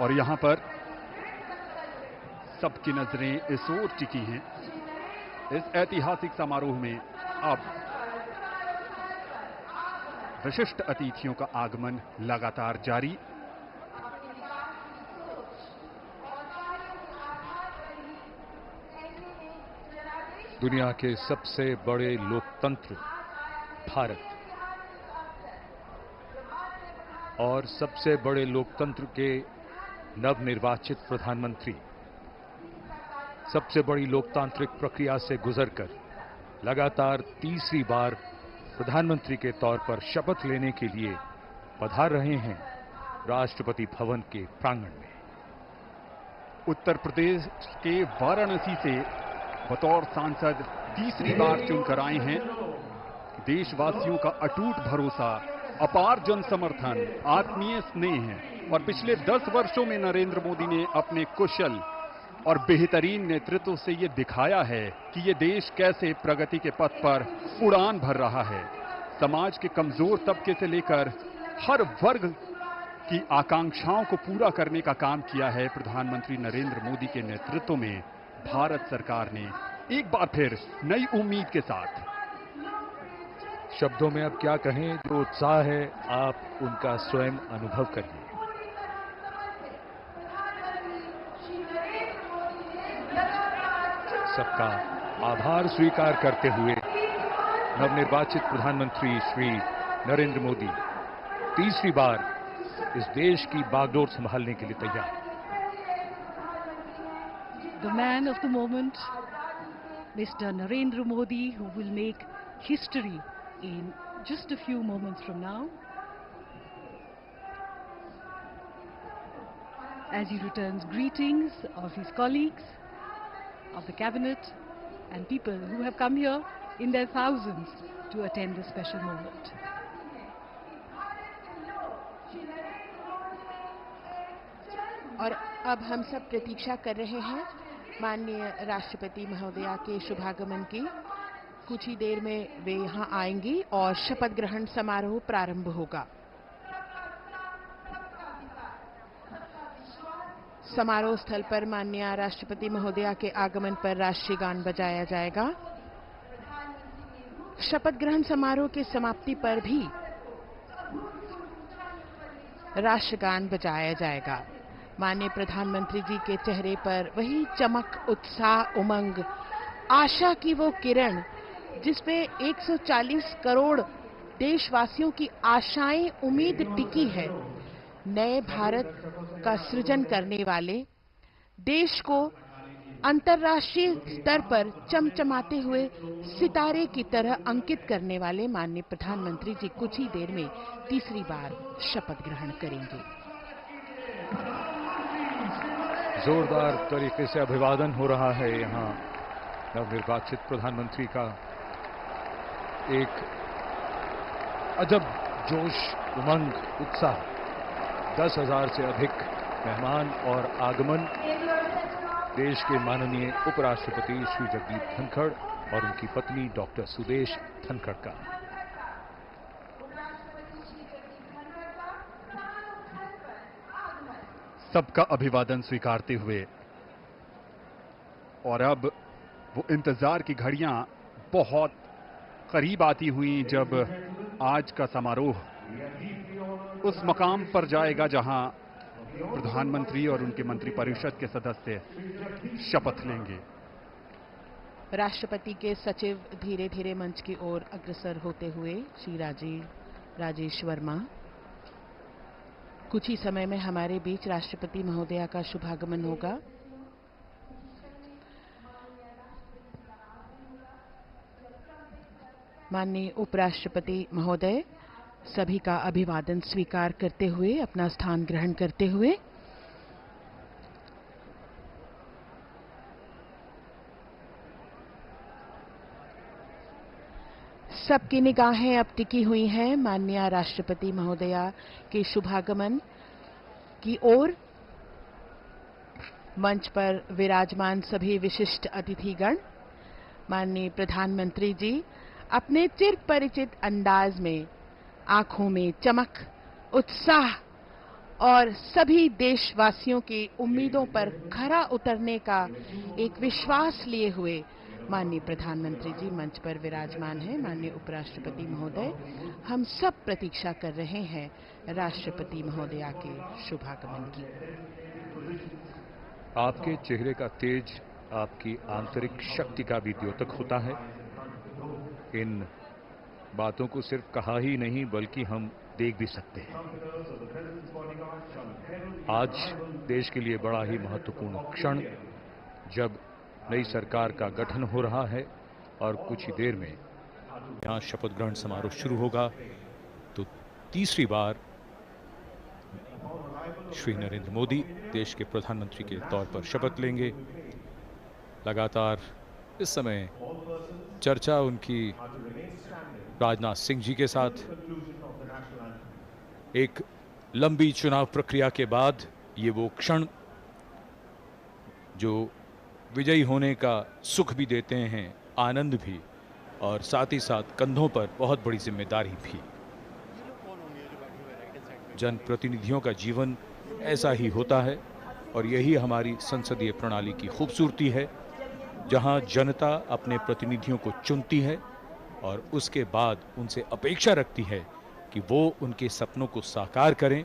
और यहां पर सबकी नजरें इस ओर टिकी हैं। इस ऐतिहासिक समारोह में अब विशिष्ट अतिथियों का आगमन लगातार जारी। दुनिया के सबसे बड़े लोकतंत्र भारत और सबसे बड़े लोकतंत्र के नवनिर्वाचित प्रधानमंत्री सबसे बड़ी लोकतांत्रिक प्रक्रिया से गुजरकर लगातार तीसरी बार प्रधानमंत्री के तौर पर शपथ लेने के लिए पधार रहे हैं राष्ट्रपति भवन के प्रांगण में। उत्तर प्रदेश के वाराणसी से बतौर सांसद तीसरी बार चुनकर आए हैं। देशवासियों का अटूट भरोसा, अपार जन समर्थन, आत्मीय स्नेह है और पिछले 10 वर्षों में नरेंद्र मोदी ने अपने कुशल और बेहतरीन नेतृत्व से ये दिखाया है कि ये देश कैसे प्रगति के पथ पर उड़ान भर रहा है। समाज के कमजोर तबके से लेकर हर वर्ग की आकांक्षाओं को पूरा करने का काम किया है प्रधानमंत्री नरेंद्र मोदी के नेतृत्व में भारत सरकार ने एक बार फिर नई उम्मीद के साथ। शब्दों में अब क्या कहें, जो उत्साह है आप उनका स्वयं अनुभव करिए। सबका आभार स्वीकार करते हुए नवनिर्वाचित प्रधानमंत्री श्री नरेंद्र मोदी तीसरी बार इस देश की बागडोर संभालने के लिए तैयार। The man of the moment, Mr. Narendra Modi, who will make history in just a few moments from now, as he returns greetings of his colleagues, of the cabinet, and people who have come here in their thousands to attend this special moment. और अब हम सब प्रतीक्षा कर रहे हैं माननीय राष्ट्रपति महोदया के शुभागमन की। कुछ ही देर में वे यहां आएंगी और शपथ ग्रहण समारोह प्रारंभ होगा। समारोह स्थल पर माननीय राष्ट्रपति महोदया के आगमन पर राष्ट्रीय गान बजाया जाएगा। शपथ ग्रहण समारोह की समाप्ति पर भी राष्ट्रगान बजाया जाएगा। माननीय प्रधानमंत्री जी के चेहरे पर वही चमक, उत्साह, उमंग, आशा की वो किरण जिसपे 140 करोड़ देशवासियों की आशाएं, उम्मीद टिकी है। नए भारत का सृजन करने वाले, देश को अंतर्राष्ट्रीय स्तर पर चमचमाते हुए सितारे की तरह अंकित करने वाले माननीय प्रधानमंत्री जी कुछ ही देर में तीसरी बार शपथ ग्रहण करेंगे। जोरदार तरीके से अभिवादन हो रहा है यहाँ नवनिर्वाचित प्रधानमंत्री का। एक अजब जोश, उमंग, उत्साह, 10,000 से अधिक मेहमान और आगमन देश के माननीय उपराष्ट्रपति श्री जगदीप धनखड़ और उनकी पत्नी डॉक्टर सुदेश धनखड़ का। सबका अभिवादन स्वीकारते हुए और अब वो इंतजार की घड़ियां बहुत करीब आती हुई जब आज का समारोह उस मकाम पर जाएगा जहां प्रधानमंत्री और उनके मंत्रिपरिषद के सदस्य शपथ लेंगे। राष्ट्रपति के सचिव धीरे धीरे मंच की ओर अग्रसर होते हुए श्री राजेश वर्मा। कुछ ही समय में हमारे बीच राष्ट्रपति महोदया का शुभागमन होगा। माननीय उपराष्ट्रपति महोदय सभी का अभिवादन स्वीकार करते हुए अपना स्थान ग्रहण करते हुए सबकी निगाहें अब टिकी हुई हैं माननीय राष्ट्रपति महोदया के शुभागमन की ओर। मंच पर विराजमान सभी विशिष्ट अतिथिगण, माननीय प्रधानमंत्री जी अपने चिर परिचित अंदाज में आंखों में चमक, उत्साह और सभी देशवासियों की उम्मीदों पर खरा उतरने का एक विश्वास लिए हुए माननीय प्रधानमंत्री जी मंच पर विराजमान हैं। माननीय उपराष्ट्रपति महोदय, हम सब प्रतीक्षा कर रहे हैं राष्ट्रपति महोदया के शुभागमन की। आपके चेहरे का तेज आपकी आंतरिक शक्ति का भी द्योतक होता है। इन बातों को सिर्फ कहा ही नहीं बल्कि हम देख भी सकते हैं। आज देश के लिए बड़ा ही महत्वपूर्ण क्षण, जब नई सरकार का गठन हो रहा है और कुछ ही देर में यहां शपथ ग्रहण समारोह शुरू होगा, तो तीसरी बार श्री नरेंद्र मोदी देश के प्रधानमंत्री के तौर पर शपथ लेंगे। लगातार इस समय चर्चा उनकी राजनाथ सिंह जी के साथ, एक लंबी चुनाव प्रक्रिया के बाद ये वो क्षण जो विजयी होने का सुख भी देते हैं, आनंद भी, और साथ ही साथ कंधों पर बहुत बड़ी जिम्मेदारी भी। जनप्रतिनिधियों का जीवन ऐसा ही होता है और यही हमारी संसदीय प्रणाली की खूबसूरती है, जहां जनता अपने प्रतिनिधियों को चुनती है और उसके बाद उनसे अपेक्षा रखती है कि वो उनके सपनों को साकार करें,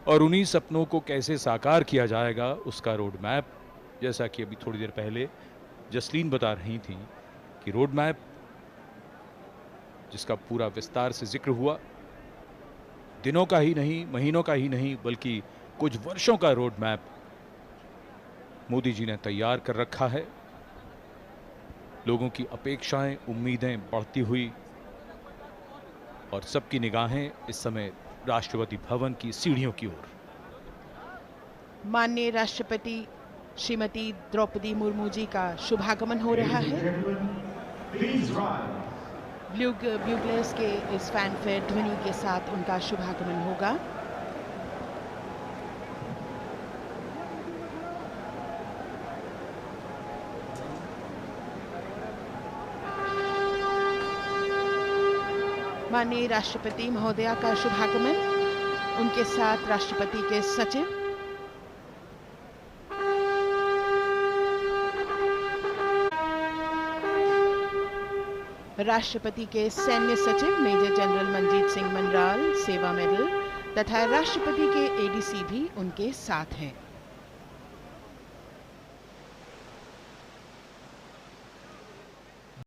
और उन्हीं सपनों को कैसे साकार किया जाएगा उसका रोड मैप, जैसा कि अभी थोड़ी देर पहले जसलीन बता रही थी कि रोड मैप जिसका पूरा विस्तार से जिक्र हुआ, दिनों का ही नहीं, महीनों का ही नहीं, बल्कि कुछ वर्षों का रोड मैप मोदी जी ने तैयार कर रखा है। लोगों की अपेक्षाएं, उम्मीदें बढ़ती हुई और सबकी निगाहें इस समय राष्ट्रपति भवन की सीढ़ियों की ओर। माननीय राष्ट्रपति श्रीमती द्रौपदी मुर्मू जी का शुभागमन हो रहा है। ब्यूगलर्स के इस फैनफेयर ध्वनि के साथ उनका शुभागमन होगा। माननीय राष्ट्रपति महोदया का शुभागमन, उनके साथ राष्ट्रपति के सचिव, राष्ट्रपति के सैन्य सचिव मेजर जनरल मनजीत सिंह मनराल सेवा मेडल तथा राष्ट्रपति के एडीसी भी उनके साथ हैं।